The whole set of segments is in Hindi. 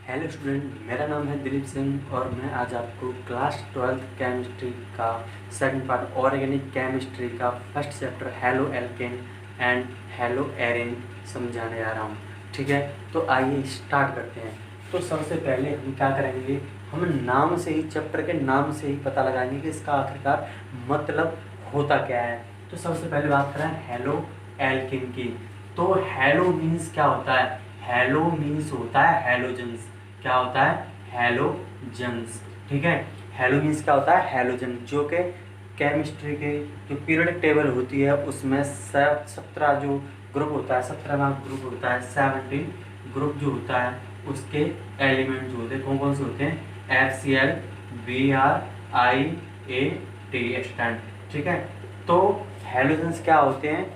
हेलो स्टूडेंट, मेरा नाम है दिलीप सिंह और मैं आज आपको क्लास 12th केमिस्ट्री का सेकंड पार्ट ऑर्गेनिक केमिस्ट्री का first chapter halo alkane and hello Erin समझाने जा रहा हूँ। ठीक है, तो आइए स्टार्ट करते हैं। तो सबसे पहले हम क्या करेंगे, हम नाम से ही, चैप्टर के नाम से ही पता लगाएंगे कि इसका आखिरकार मतलब होता क्या है। तो सबसे पहले बात करें हेलो एल्केन की। तो हेलो मीन्स क्या होता है? हेलो मीन्स होता है हेलोजेंस। क्या होता है? हेलोजेंस। ठीक है, हेलो मीन्स क्या होता है? हेलोजन, जो कि केमिस्ट्री के जो पीरियडिक टेबल होती है उसमें 17 जो ग्रुप होता है, 17वां ग्रुप होता है, 17 ग्रुप जो होता है उसके एलिमेंट जो होते हैं कौन कौन से होते हैं? FCl, Br, I, A, T stand. ठीक है, तो हेलोजेंस क्या होते हैं?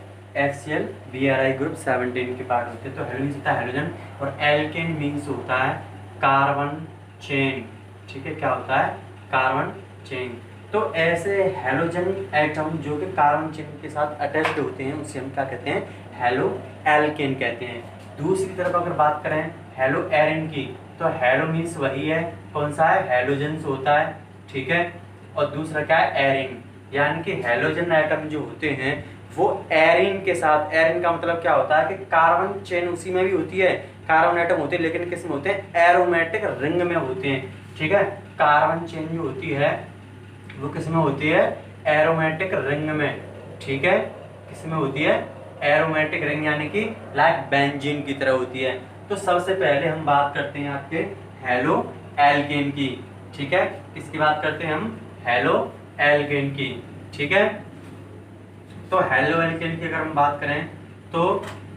FCl, Bri ग्रुप 17 के पार्ट होते हैं। तो हेलोजेंस होता है हेलोजन। और एल्केन मीन्स होता है कार्बन चेन। ठीक है, क्या होता है? Carbon chain. तो ऐसे हेलोजन एटम जो कि कार्बन चेन के साथ अटैच्ड होते हैं उसे हम क्या कहते हैं? हेलो एल्केन कहते हैं। दूसरी तरफ अगर बात करें हेलो एरिन की, तो हेलो मीन्स वही है, कौन सा है? हेलोजेंस होता है। ठीक है, और दूसरा क्या है? एरिन, यानी कि हेलोजन एटम जो होते हैं वो एरिन के साथ, एरिन का मतलब क्या होता है कि कार्बन चेन उसी में भी होती है, कार्बन एटम होते हैं, लेकिन किस में होते हैं? एरोमेटिक रिंग में होते हैं। ठीक है, कार्बन चेन जो होती है वो किस में होती है? एरोमेटिक रिंग में। ठीक है, किस में होती है? एरोमेटिक रिंग, यानी कि लाइक बेंजीन की तरह होती है। तो सबसे पहले हम बात करते हैं आपके हेलो एल्केन की। ठीक है, किसकी बात करते हैं हम? हेलो एल्केन की। ठीक है, तो हेलो एल्केन की अगर हम बात करें तो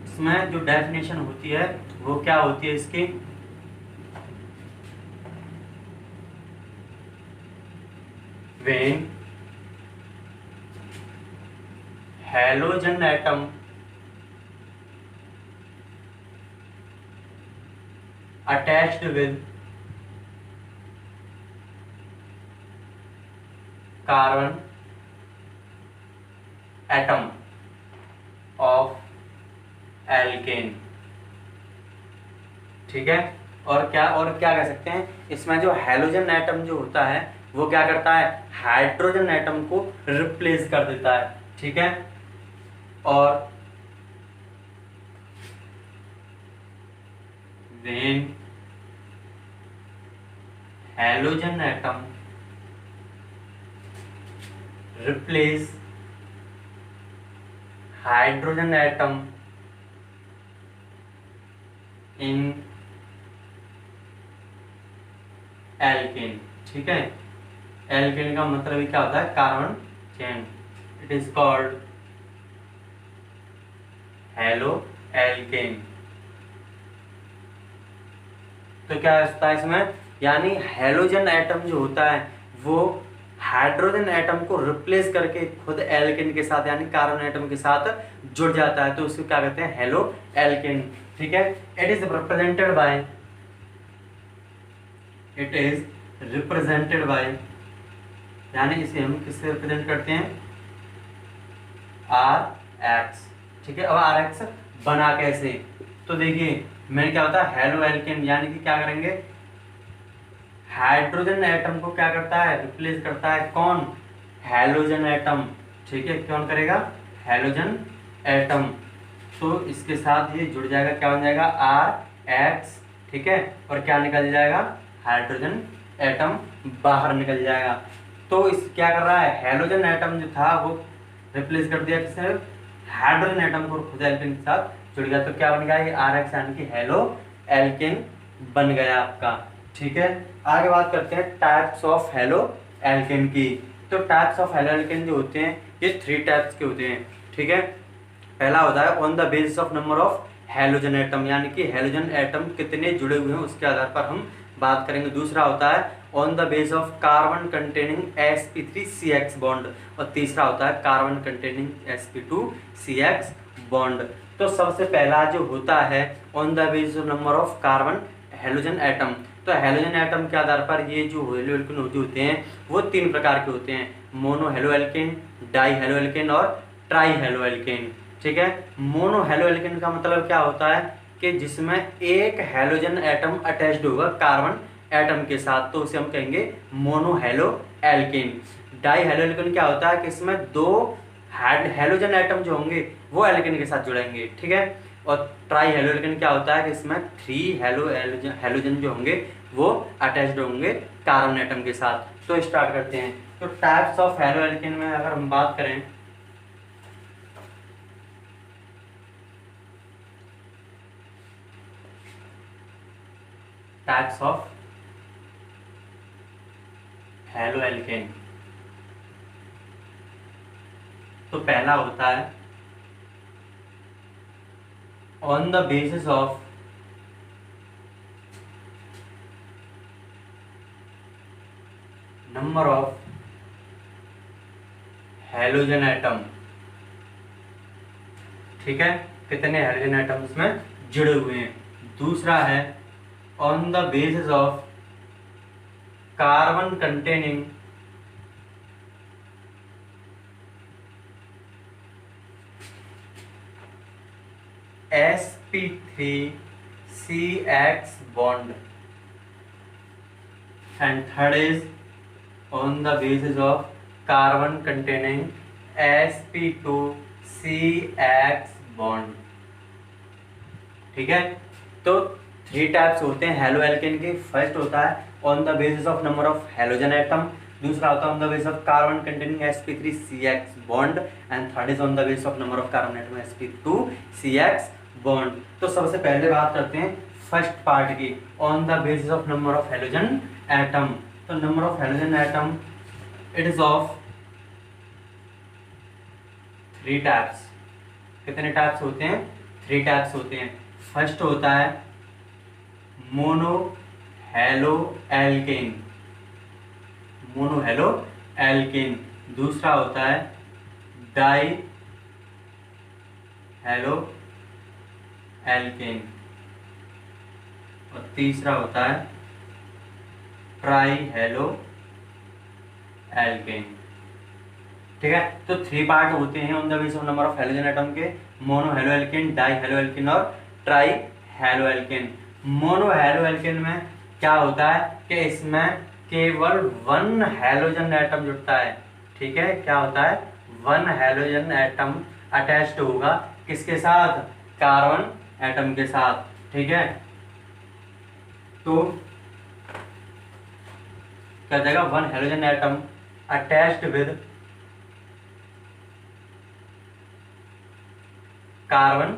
इसमें जो डेफिनेशन होती है वो क्या होती है इसकी? When halogen atom attached with carbon atom of alkane। ठीक है, और क्या कह सकते हैं इसमें? जो हेलोजन एटम जो होता है वो क्या करता है? हाइड्रोजन एटम को रिप्लेस कर देता है। ठीक है, और when halogen atom replace hydrogen atom in alkane. ठीक है, एल्केन का मतलब ही क्या होता है? Carbon chain. It is called haloalkane. तो क्या होता है इसमें? यानी हेलोजन एटम जो होता है वो हाइड्रोजन एटम को रिप्लेस करके खुद एल्केन के साथ, यानी कार्बन एटम के साथ जुड़ जाता है, तो उसको क्या कहते हैं? Halo alkane. ठीक है, इट इज रिप्रेजेंटेड बाय, यानी इसे हम किससे रिप्रेजेंट करते हैं? RX। ठीक है, अब RX बना कैसे? तो देखिए मैंने क्या होता है हेलो एल्केन, यानी कि क्या करेंगे? हाइड्रोजन एटम को क्या करता है? रिप्लेस करता है कौन? Halogen atom. ठीक है, कौन करेगा? Halogen atom. तो इसके साथ ये जुड़ जाएगा, क्या बन जाएगा? RX। ठीक है, और क्या निकल जाएगा? हाइड्रोजन एटम बाहर निकल जाएगा। तो इस क्या कर रहा है? हेलोजन एटम जो था वो रिप्लेस कर दिया किसने? हाइड्रोजन एटम को खुद एल्केन के साथ जुड़ गया, तो क्या बन गया? ये RX, यानी कि हेलो एल्केन बन गया आपका। ठीक है, आगे बात करते हैं टाइप्स ऑफ हेलो एल्केन की। तो टाइप्स ऑफ हेलो एल्केन जो होते हैं ये 3 टाइप्स के होते हैं। ठीक है, पहला होता है on the basis of number of halogen atom, यानी कि हेलोजन एटम कितने जुड़े हुए हैं उसके आधार पर हम बात करेंगे। दूसरा होता है on the base of carbon containing sp3CX bond, और तीसरा होता है कार्बन कंटेनिंग sp2CX बॉन्ड। तो सबसे पहला जो होता है on the base of number of carbon halogen atom, तो हेलोजन एटम के आधार पर ये जो हेलो एल्केन होते हैं वो 3 प्रकार के होते हैं: mono halo alkane, die halo alkane और ट्राई हेलो एल्केन। ठीक है, मोनो हेलो एल्केन का मतलब क्या होता है कि जिसमें एक हैलोजन एटम अटैच्ड होगा कार्बन एटम के साथ, तो उसे हम कहेंगे mono hello alkene. Die hello alkene क्या होता है कि इसमें दो हैलोजन एटम जो होंगे वो एल्केन के साथ जुड़ेंगे, ठीक है। और ट्राई हैलो एल्केन क्या होता है कि इसमें 3 हैलोजन जो होंगे वो अटैच्ड होंगे कार्बन एटम के साथ। तो स्टार्ट करते हैं। तो टाइप्स ऑफ हैलो एल्केन में अगर हम बात करें, टाइप्स ऑफ हैलो एल्केन, तो पहला होता है on the basis of number of halogen atom, ठीक है, कितने हैलोजन एटम इसमें जुड़े हुए हैं। दूसरा है on the basis of carbon containing sp3CX bond, and third is on the basis of carbon containing sp2CX bond, ठीक है। तो 3 टाइप्स होते हैं हैलो एल्केन के। फर्स्ट होता है on the basis of number of halogen atom, दूसरा होता है on the basis of carbon containing sp3CX bond, and third is on the basis of number of carbon atom sp2CX bond. तो सबसे पहले बात करते हैं फर्स्ट पार्ट की, on the basis of number of halogen atom. तो number of halogen atom it is of 3 types. कितने टाइप्स होते हैं? 3 टाइप्स होते हैं। फर्स्ट होता है mono hello alkene, mono hello alkene. दूसरा होता है डाई हैलो एल्केन, और तीसरा होता है ट्राई हैलो एल्केन, ठीक है। तो 3 पार्ट होते हैं on the basis of number of halogen atom के, mono hello alkene, die hello alkane और tri halo alkene. Mono hello alkane में क्या होता है कि इसमें केवल 1 हैलोजन एटम जुड़ता है, ठीक है। क्या होता है? 1 हैलोजन एटम अटैच्ड होगा किसके साथ? कार्बन एटम के साथ, ठीक है। तो क्या जाएगा? 1 halogen atom attached with carbon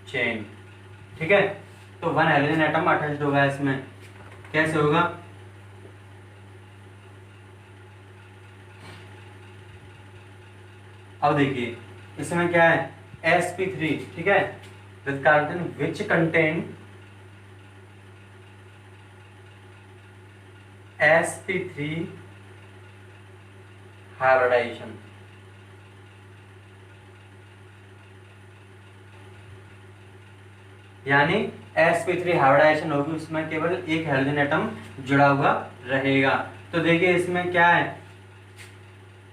chain, ठीक है। तो 1 हैलोजन एटम अटैच्ड होगा इसमें। कैसे होगा? अब देखिए इसमें क्या है, sp3, ठीक है, with carbon which contain sp3 hybridization, यानी sp3 हाइब्रिडाइजेशन होगी, उसमें केवल एक हाइड्रोजन एटम जुड़ा हुआ रहेगा। तो देखिए इसमें क्या है,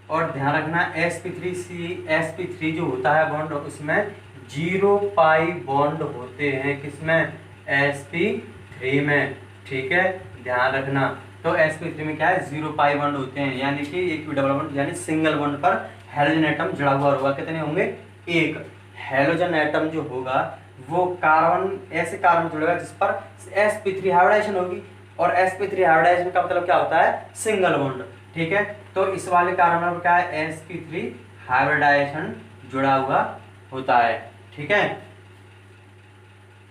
और ध्यान रखना sp3 जो होता है बॉन्ड, उसमें 0 पाई बॉन्ड होते हैं, किसमें? sp3 में, ठीक है, ध्यान रखना। तो sp3 में क्या है? 0 पाई बॉन्ड होते हैं, यानी कि एक डबल बॉन्ड यानी सिंगल बॉन्ड पर हैलोजन एटम जुड़ा हुआ होगा। कितने होंगे? एक हैलोजन एटम जो होगा वो कार्बन, ऐसे कार्बन जुड़ेगा जिस पर sp3 हाइब्रिडाइजेशन होगी, और sp3 हाइब्रिडाइजेशन का मतलब क्या होता है? सिंगल बॉन्ड, ठीक है। तो इस वाले कार्बन पर क्या है? sp3 हाइब्रिडाइजेशन जुड़ा हुआ होता है, ठीक है।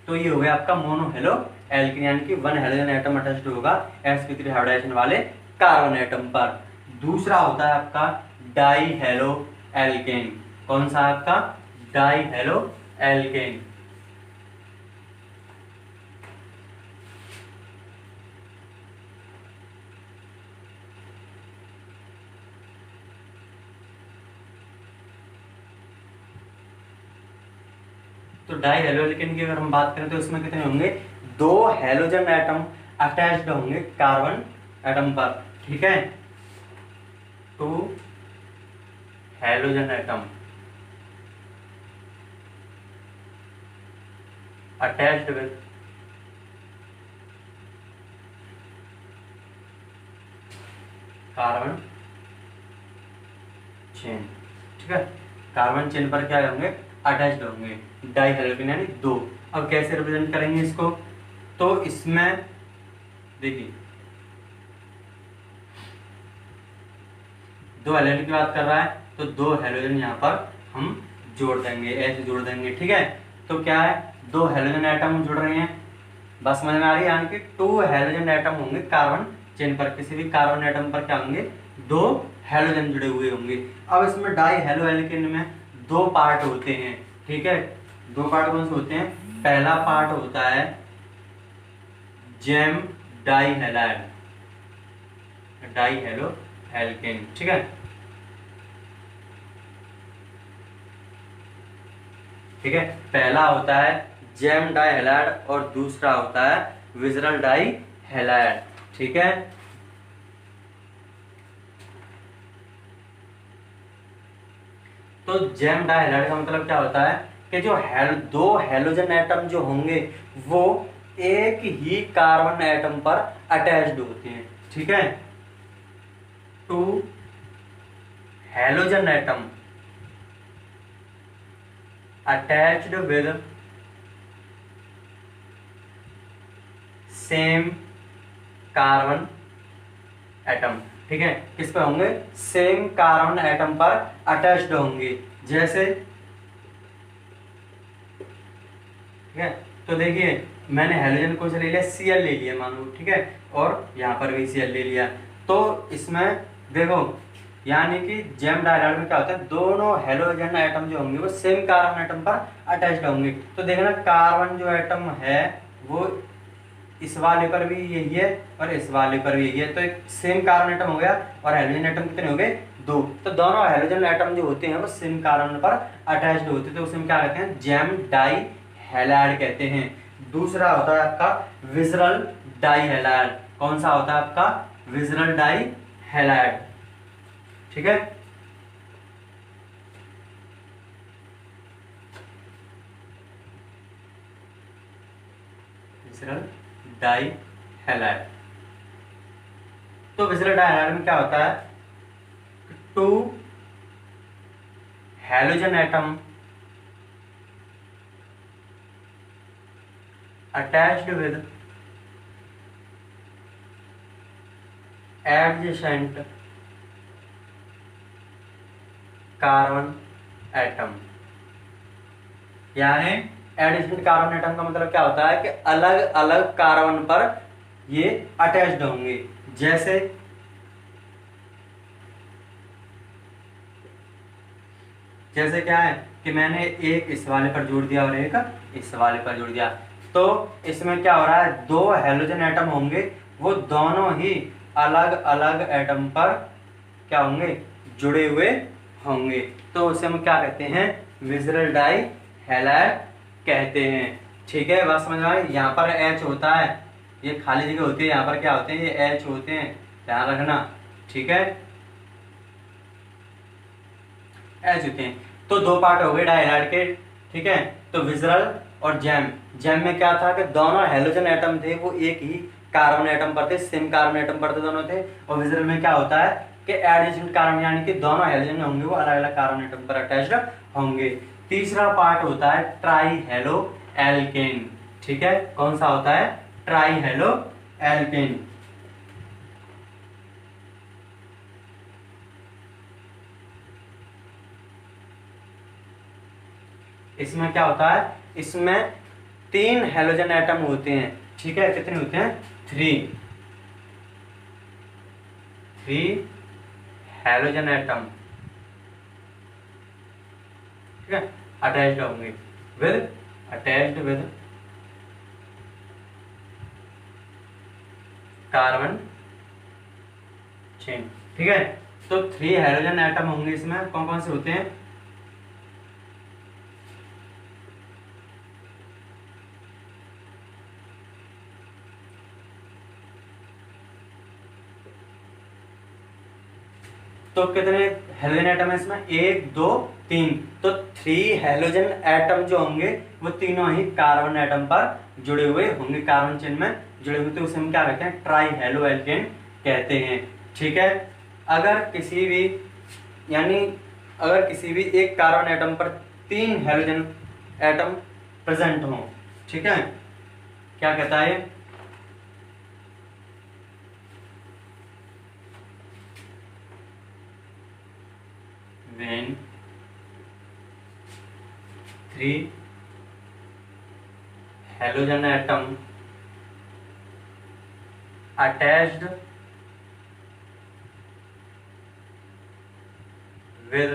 तो ये हो गया आपका मोनो हेलो एल्केन, यानी कि 1 हैलोजन एटम अटैच्ड होगा sp3 हाइब्रिडाइजेशन वाले कार्बन एटम पर। दूसरा होता है आपका डाई हेलो एल्केन। कौन सा आपका? Die halo alkane. तो डाई हेलो एल्केन की अगर हम बात करें तो इसमें कितने होंगे? 2 हैलोजन एटम अटैच्ड होंगे कार्बन एटम पर, ठीक है। 2 halogen atom attached with carbon chain. ठीक है, कार्बन चेन पर क्या होंगे, अटैच्ड होंगे, डाई हेलोजन यानी दो। अब कैसे रिप्रेजेंट करेंगे इसको, तो इसमें देखिए दो हेलोजन की बात कर रहा है, तो दो हेलोजन यहाँ पर हम जोड़ देंगे, ऐसे जोड़ देंगे। ठीक है, तो क्या है, दो हेलोजन एटम जुड़ रहे हैं, बस समझ में आ रही है, यानी कि टू हेलोजन एटम होंगे कार्बन चेन पर, किसी भी कार्बन एटम पर क्या होंगे, दो हेलोजन जुड़े हुए होंगे। अब इसमें डाई हेलो एल्केन में दो पार्ट होते हैं। ठीक है, दो पार्ट कौन से होते हैं, पहला पार्ट होता है gem dihalide, dihaloalkane. ठीक है, ठीक है, पहला होता है जेम डाई हेलाइड और दूसरा होता है विजरल डाई हेलाइड। ठीक है, तो जेम डाई हेलाइड का मतलब क्या होता है कि जो दो हेलोजन एटम जो होंगे वो एक ही कार्बन एटम पर अटैच्ड होते हैं। ठीक है, two halogen atom attached with same carbon atom. ठीक है, किस पर होंगे, सेम कार्बन एटम पर अटैच्ड होंगे। जैसे ठीक है, तो देखिए मैंने हेलोजन को ले लिया, Cl ले लिया मान लो। ठीक है, और यहाँ पर भी Cl ले लिया, तो इसमें देखो यानी कि जेम डाइहाइड्राइड में क्या होता है, दोनों हेलोजन एटम जो होंगे वो सेम कार्बन एटम पर अटैच्ड होंगे। तो देखना कार्बन जो एटम है वो इस वाले पर भी यही है और इस वाले पर भी यही है, तो एक सेम कार्बन एटम हो गया, और हेलोजन एटम कितने हो गए, दो। तो दोनों हेलोजन एटम जो होते हैं वो सेम कार्बन पर अटैच्ड होते हैं, तो उसे हम क्या कहते हैं, जेम डाई हैलाइड कहते हैं। दूसरा होता है आपका विजरल डाई हैलाइड। कौन सा होता है आपका, विजरल डाई हैलाइड। ठीक है, विजरल डाई हैलाइड। तो विजरल डाई हैलाइड में क्या होता है, two halogen atom attached with adjacent carbon atom. यानी एडिशनल कार्बन एटम का मतलब क्या होता है कि अलग अलग कार्बन पर ये अटैच्ड होंगे। जैसे जैसे क्या है कि मैंने एक इस वाले पर जोड़ दिया और एक इस वाले पर जोड़ दिया, तो इसमें क्या हो रहा है, दो हेलोजन एटम होंगे वो दोनों ही अलग अलग एटम पर क्या होंगे, जुड़े हुए होंगे, तो उसे हम क्या कहते हैं, विजरल डाई हैलाइड कहते हैं। ठीक है, बात समझ में आई। यहाँ पर H होता है, ये खाली जगह होती है, यहाँ पर क्या होते हैं, ये H होते हैं, ध्यान रखना। ठीक है, H होते हैं। तो दो पार्ट हो गए डाई हैलाइड के। ठीक है, तो विजरल और जेम। जेम में क्या था कि दोनों हेलोजन एटम थे वो एक ही कार्बन एटम पर थे, सेम कार्बन एटम पर थे दोनों थे। और विजरल में क्या होता है कि एडिशनल कार्बन, यानी कि दोनों हेलोजन होंगे वो अलग अलग कार्बन एटम पर अटैच्ड होंगे। तीसरा पार्ट होता है ट्राई हेलो एल्केन। ठीक है, कौन सा होता है, ट्राई हेलो एल्केन। इसमें क्या होता है, इसमें तीन हेलोजन एटम होते हैं। ठीक है, कितने होते हैं, थ्री हेलोजन एटम। ठीक है, अटैच्ड होंगे विद कार्बन चेन। ठीक है, तो थ्री हेलोजन एटम होंगे, इसमें कौन कौन से होते हैं, तो कितने हेलोजन एटम है इसमें, 1 2 3, तो 3 हेलोजन एटम जो होंगे वो तीनों ही कार्बन एटम पर जुड़े हुए होंगे, कार्बन चेन में जुड़े हुए, तो उसे हम क्या कहते हैं, ट्राई हेलो एल्केन कहते हैं। ठीक है, अगर किसी भी एक कार्बन एटम पर 3 हेलोजन एटम प्रेजेंट हो, ठीक है, क्या कहता है, when 3 halogen atom attached with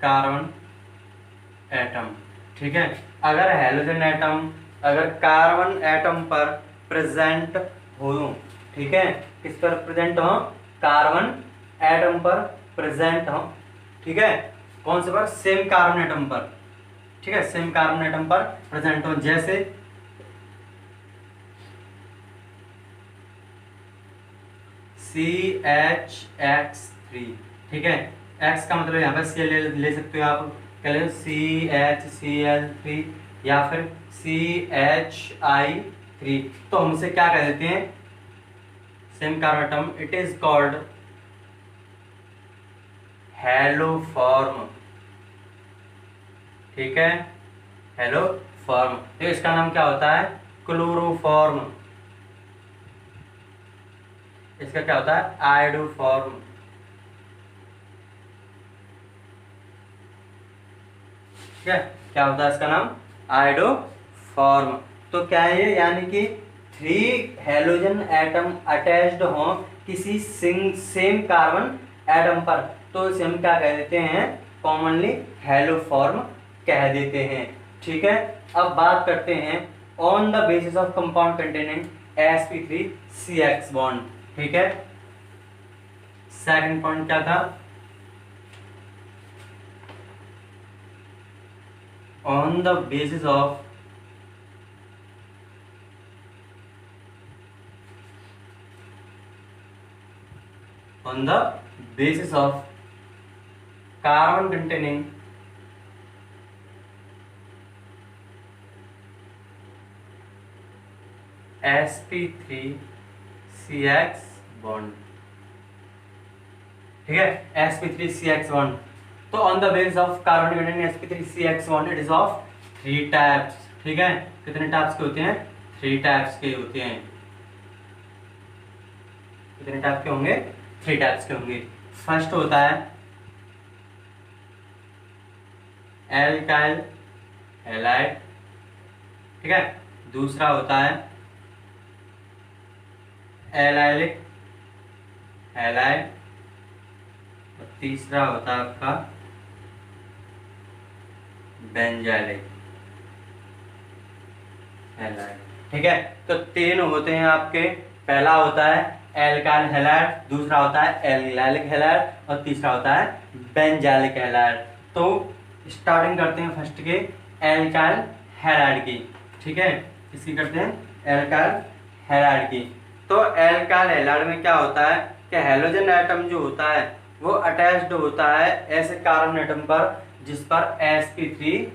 carbon atom. ठीक है, अगर कार्बन एटम पर प्रेजेंट हो, ठीक है, किस पर प्रेजेंट हो, कार्बन एटम पर प्रेजेंट हो, ठीक है, कौन से पर, सेम कार्बन एटम पर, ठीक है, सेम कार्बन एटम पर प्रेजेंट हो, जैसे CHX3, ठीक है, X का मतलब यहाँ पर Cl ले सकते हो आप, कह लो CHCl3 या फिर CHI3, तो हम इसे क्या कह देते हैं, same carbon atom, it is called haloform. ठीक है, हैलोफॉर्म, तो इसका नाम क्या होता है, क्लोरोफॉर्म, इसका क्या होता है, आयोडोफॉर्म। ठीक है, क्या होता है इसका नाम, आयोडोफॉर्म। तो क्या है ये, यानी कि 3 हेलोजन एटम अटैच्ड हो किसी सेम कार्बन एटम पर, तो इसे हम क्या कह देते हैं, कॉमनली हैलोफॉर्म कह देते हैं। ठीक है, अब बात करते हैं on the basis of compound containing sp3CX bond. ठीक है, सेकंड पॉइंट क्या था, on the basis of carbon containing sp3CX bond. ठीक है, sp3CX बॉन्ड, तो on the basis of carbon containing sp3CX bond, it is of 3 types. ठीक है, कितने टाइप्स के होते हैं, 3 टाइप्स के होते हैं। कितने टाइप के होंगे, 3 टाइप्स के होंगे। फर्स्ट होता है एल्काइल हैलाइड, ठीक है, दूसरा होता है एलाइलिक हैलाइड, और तीसरा होता है आपका बेंजाइलिक हैलाइड। ठीक है, तो 3 होते हैं आपके, पहला होता है एल्काइल हैलाइड, दूसरा होता है एलाइलिक हैलाइड, और तीसरा होता है बेंजाइलिक हैलाइड। तो स्टार्टिंग करते हैं फर्स्ट के एल्काइल हैलाइड की। ठीक है, किसकी करते हैं, एल्काइल हैलाइड की। तो एल्काइल हैलाइड में क्या होता है कि हेलोजन एटम जो होता है वो अटैच्ड होता है ऐसे कार्बन एटम पर जिस पर sp3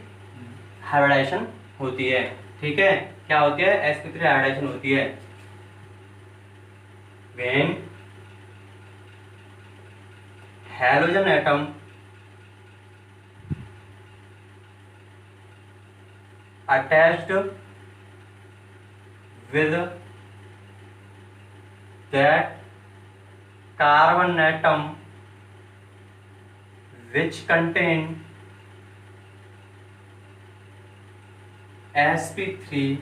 हाइब्रिडाइजेशन होती है। ठीक है, क्या होती है, sp3 हाइब्रिडाइजेशन होती है। when halogen atom attached with that carbon atom which contain sp3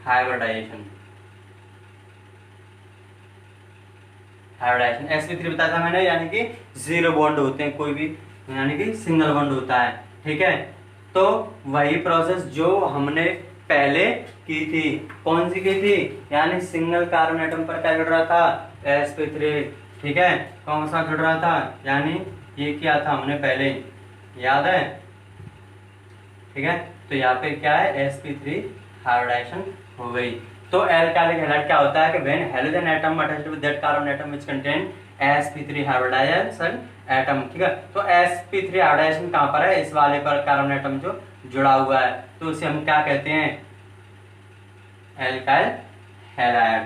hybridization। Hybridization sp3 बताया था मैंने, यानी कि 0 बॉन्ड होते हैं, कोई भी यानी कि सिंगल बॉन्ड होता है। ठीक है, तो वही प्रोसेस जो हमने पहले की थी, कौन सी की थी, यानी सिंगल कार्बन एटम पर क्या जुड़ रहा था, sp3। ठीक है, कौन सा जुड़ रहा था, यानी ये किया था हमने पहले, याद है। ठीक है, तो यहाँ पे क्या है, sp3 हाइब्रिडाइजेशन हो गई। तो एल्काइलिक हैलाइड क्या होता है कि when halogen atom attached with that carbon atom which contain sp3 hybridization atom, ठीक है। तो sp3 हाइब्रिडाइजेशन कहां पर है, इस वाले पर कार्बन एटम जो जुड़ा हुआ है, तो उसे हम क्या कहते हैं, एल्काइल हैलाइड।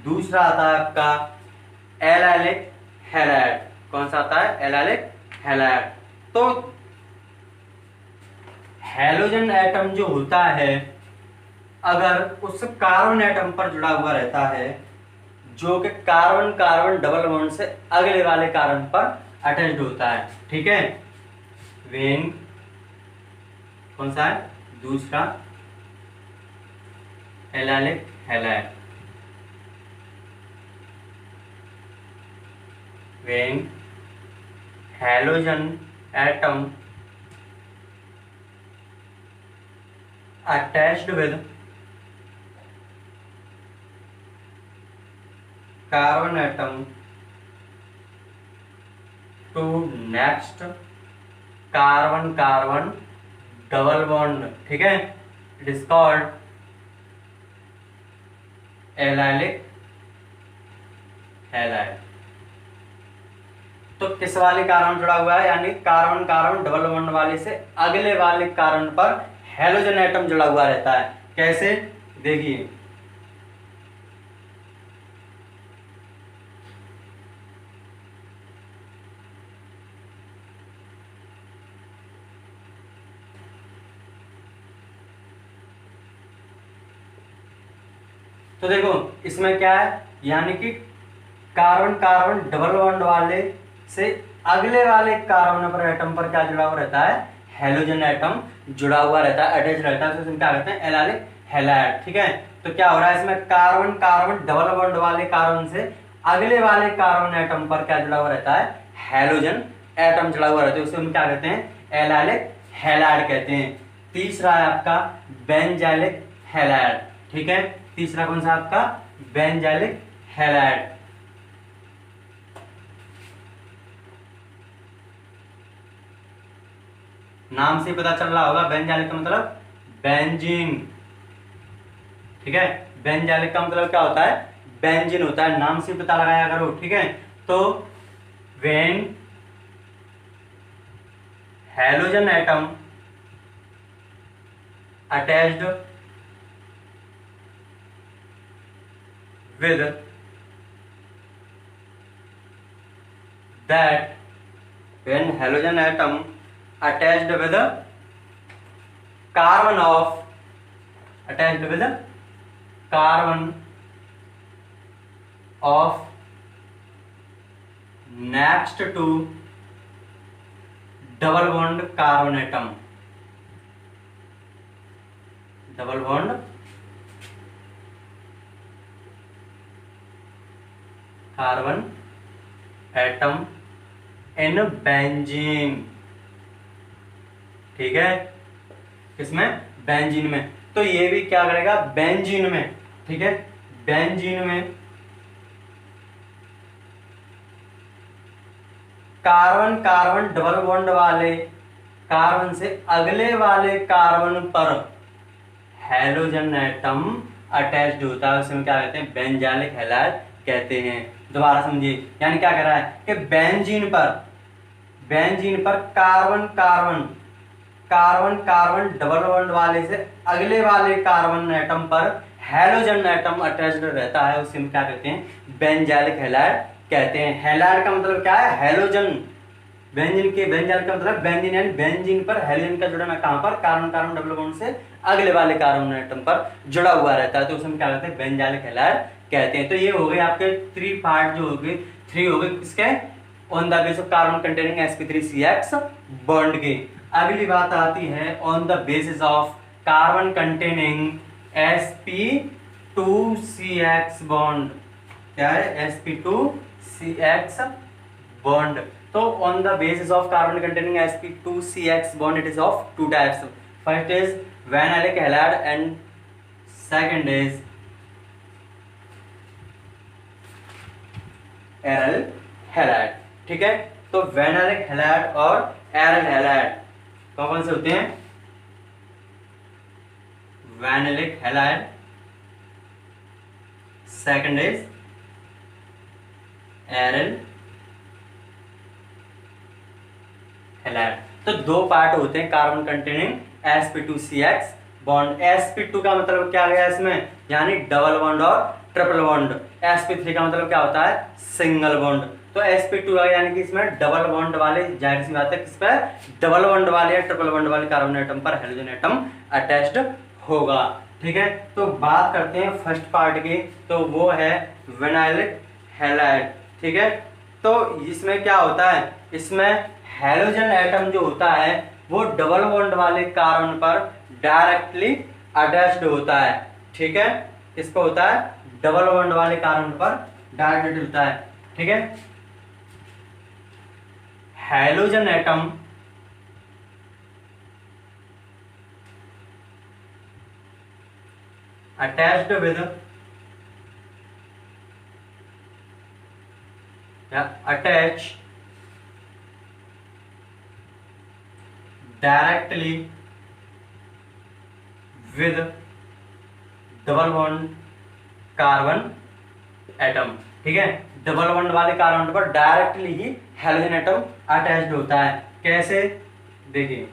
दूसरा आता है आपका एलाइलिक हैलाइड। कौन सा आता है, एलाइलिक हैलाइड। तो हैलोजन एटम जो होता है अगर उस कार्बन एटम पर जुड़ा हुआ रहता है जो कि कार्बन कार्बन डबल बॉन्ड से अगले वाले कार्बन पर अटैच्ड होता है, ठीक है। वेन कौन सा है, दूसरा allylic halide. When halogen atom attached with carbon atom to next carbon carbon double bond, ठीक है, it is called allylic halide. तो किस वाले कार्बन जुड़ा हुआ है, यानी कार्बन कार्बन डबल बॉन्ड वाले से अगले वाले कार्बन पर हैलोजन एटम जुड़ा हुआ रहता है। कैसे, देखिए तो देखो इसमें क्या है, यानी कि कार्बन कार्बन डबल बॉन्ड वाले से अगले वाले कार्बन पर एटम पर क्या जुड़ा हुआ रहता है, हैलोजन एटम जुड़ा हुआ रहता है, अटैच रहता है, तो इसमें क्या कहते हैं, एलाइलिक हैलाइड, ठीक है। तो क्या हो रहा है इसमें, कार्बन कार्बन डबल बॉन्ड वाले कार्बन से अगले वाले कार्बन एटम पर क्या जुड़ा हुआ रहता है, हैलोजन एटम जुड़ा हुआ रहता है, उसे हम क्या कहते हैं, एलाइलिक हैलाइड कहते हैं। तीसरा है आपका बेंजाइलिक हैलाइड, ठीक है। तीसरा कौन सा आपका, बेंजाइलिक हैलाइड। नाम से पता चल रहा होगा, बेंजाइलिक का मतलब बेंजीन, ठीक है। बेंजाइलिक का मतलब क्या होता है, बेंजीन होता है, नाम से पता लगाया करो, ठीक है। तो when halogen atom attached with that, when halogen atom attached with a carbon of next to double bond carbon atom, double bond carbon atom in benzene, ठीक है, किसमें, बेंजीन में। तो ये भी क्या करेगा, बेंजीन में, ठीक है। बेंजीन में कार्बन कार्बन डबल बॉन्ड वाले कार्बन से अगले वाले कार्बन पर हैलोजन एटम अटैच्ड होता है, उसमें क्या कहते हैं, बेंजाइलिक हैलाइड कहते हैं। दोबारा समझिए, यानी क्या कह रहा है कि बेंजीन पर कार्बन कार्बन डबल बॉन्ड वाले से अगले वाले कार्बन एटम पर हैलोजन एटम अटैच्ड रहता है, उसे हम क्या कहते हैं, बेंजाइलिक हैलाइड कहते हैं। हैलाइड का मतलब क्या है, हैलोजन। बेंजाइलिक का मतलब बेंजीन, यानी बेंजीन पर हैलोजन का जुड़ना कहां पर, कार्बन कार्बन डबल बॉन्ड से अगले वाले कार्बन एटम पर जुड़ा हुआ रहता है, तो उसे हम क्या कहते हैं, बेंजाइलिक हैलाइड कहते हैं। तो ये हो गए आपके 3 पार्ट जो हो गए, 3 हो गए किसके, on the base of carbon containing sp3CX bond के। अगली बात आती है on the basis of carbon containing sp2CX bond. क्या है, sp2CX बॉन्ड। तो on the basis of carbon containing sp2CX bond, it is of 2 types. First is vinylic halide and second is aryl halide, ठीक है। तो वेनालिक हैलाइड और एरल हैलाइड कौन से होते हैं, vinylic halide second is aryl halide. तो दो पार्ट होते हैं carbon containing sp2CX bond. sp2 का मतलब क्या गया इसमें, यानी डबल बॉन्ड और ट्रिपल बॉन्ड। sp3 का मतलब क्या होता है, सिंगल बॉन्ड। तो sp2 यानी कि इसमें डबल बॉन्ड वाले, जाहिर सी बात है किस पे, डबल बॉन्ड वाले या ट्रिपल बॉन्ड वाले कार्बन एटम पर हाइड्रोजन एटम अटैच्ड होगा। ठीक है, तो बात करते हैं फर्स्ट पार्ट की, तो वो है विनाइलिक हैलाइड। ठीक है, तो इसमें क्या होता है, इसमें हाइड्रोजन एटम जो होता है वो डबल बॉन्ड वाले कार्बन पर डायरेक्टली अटैच्ड होता है। ठीक है, किस पे होता है, डबल बॉन्ड वाले कार्बन पर डायरेक्टली होता है। ठीक है, हाइड्रोजन एटम अटैच्ड विद या attach directly with double bond carbon atom. ठीक है, डबल बॉन्ड वाले कार्बन पर डायरेक्टली ही हाइड्रोजन एटम अटैच्ड होता है। कैसे, देखिए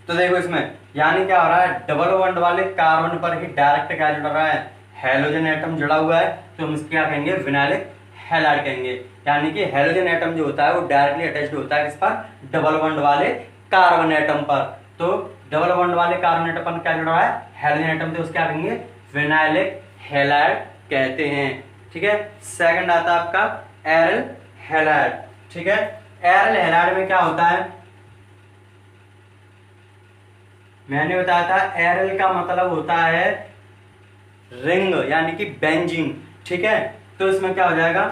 तो देखो इसमें यानी क्या हो रहा है, डबल बॉन्ड वाले कार्बन पर ही डायरेक्ट क्या जुड़ रहा है, हाइड्रोजन एटम जुड़ा हुआ है, तो हम इसको क्या कहेंगे, विनाइलिक हैलाइड कहेंगे। यानी कि हाइड्रोजन एटम जो होता है वो डायरेक्टली अटैच्ड होता है किस पर, डबल बॉन्ड वाले कार्बन एटम पर। तो डबल बॉन्ड वाले कार्बन एटम पर क्या जुड़ रहा है, हाइड्रोजन एटम, तो उसको क्या कहेंगे, विनाइलिक हैलाइड कहते हैं। ठीक है, सेकंड आता है आपका एरिल हैलाइड। ठीक है, एरिल हैलाइड में क्या होता है, मैंने बताया था एरिल का मतलब होता है रिंग यानी कि बेंजीन। ठीक है, तो इसमें क्या हो जाएगा,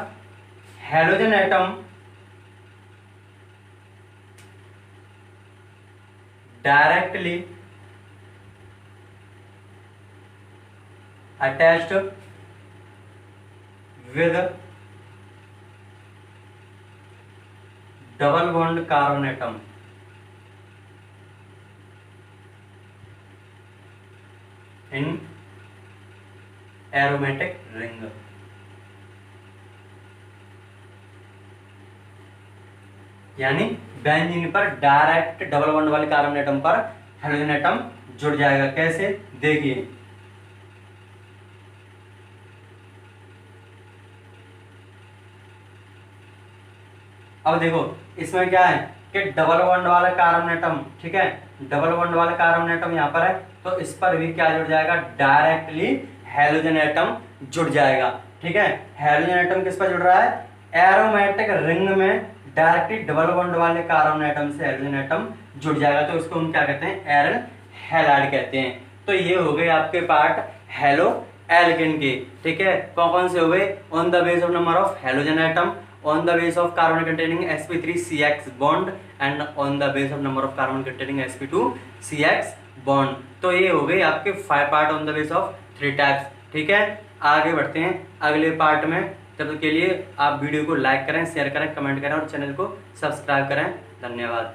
hydrogen atom directly attached with double bond carbon atom in aromatic ring. यानी बेंजीन पर डायरेक्ट डबल बॉन्ड वाले कार्बन एटम पर हाइड्रोजन एटम जुड़ जाएगा। कैसे, देखिए अब देखो इसमें क्या है कि डबल बॉन्ड वाला कार्बन एटम, ठीक है, डबल बॉन्ड वाला कार्बन एटम यहाँ पर है, तो इस पर भी क्या जुड़ जाएगा, डायरेक्टली हाइड्रोजन एटम जुड़ जाएगा। ठीक है, हाइड्रोजन एटम किस पर जुड़ रहा है, एरोमेटिक रिंग में डायरेक्टली डबल बॉन्ड वाले कार्बन एटम से हाइड्रोजन एटम जुड़ जाएगा, तो इसको हम क्या कहते हैं, एरिल हैलाइड कहते हैं। तो ये हो गए आपके पार्ट हेलो एल्केन के। ठीक है, कौन कौन से हो गए, on the base of number of hydrogen atom, on the base of carbon containing sp3CX bond and on the base of number of carbon containing sp2CX bond। तो ये हो गए आपके 5 part on the base of 3 types. ठीक है, आगे बढ़ते हैं अगले पार्ट में। तब तक के लिए आप वीडियो को लाइक करें, शेयर करें, कमेंट करें और चैनल को सब्सक्राइब करें। धन्यवाद।